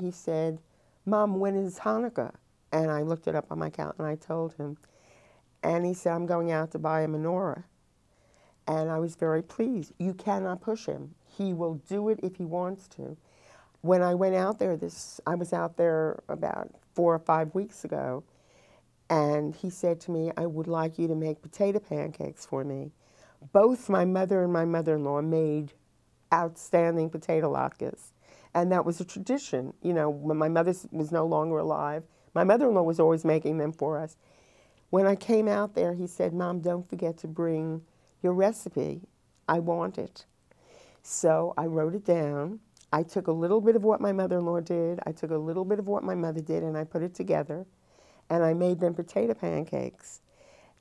he said, Mom, when is Hanukkah? And I looked it up on my calendar and I told him. And he said, I'm going out to buy a menorah. And I was very pleased. You cannot push him. He will do it if he wants to. When I went out there, I was out there about 4 or 5 weeks ago, and he said to me, I would like you to make potato pancakes for me. Both my mother and my mother-in-law made outstanding potato latkes. And that was a tradition. You know, when my mother was no longer alive, my mother-in-law was always making them for us. When I came out there, he said, Mom, don't forget to bring your recipe. I want it. So I wrote it down. I took a little bit of what my mother-in-law did. I took a little bit of what my mother did, and I put it together. And I made them potato pancakes.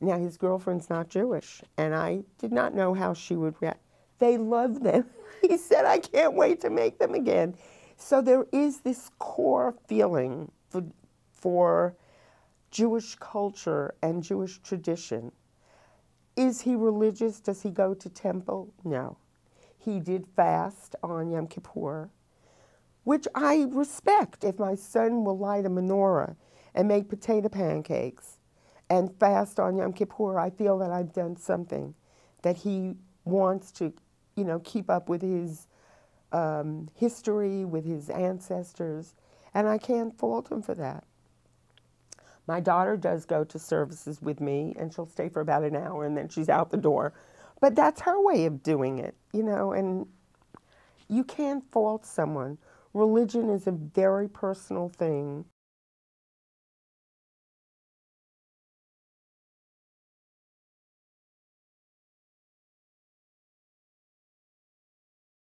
Now, his girlfriend's not Jewish, and I did not know how she would react. They loved them. He said, I can't wait to make them again. So there is this core feeling for Jewish culture and Jewish tradition. Is he religious? Does he go to temple? No. He did fast on Yom Kippur, which I respect. If my son will light a menorah and make potato pancakes and fast on Yom Kippur, I feel that I've done something, that he wants to, you know, keep up with his history, with his ancestors, and I can't fault him for that. My daughter does go to services with me, and she'll stay for about an hour, and then she's out the door. But that's her way of doing it, you know, and you can't fault someone. Religion is a very personal thing,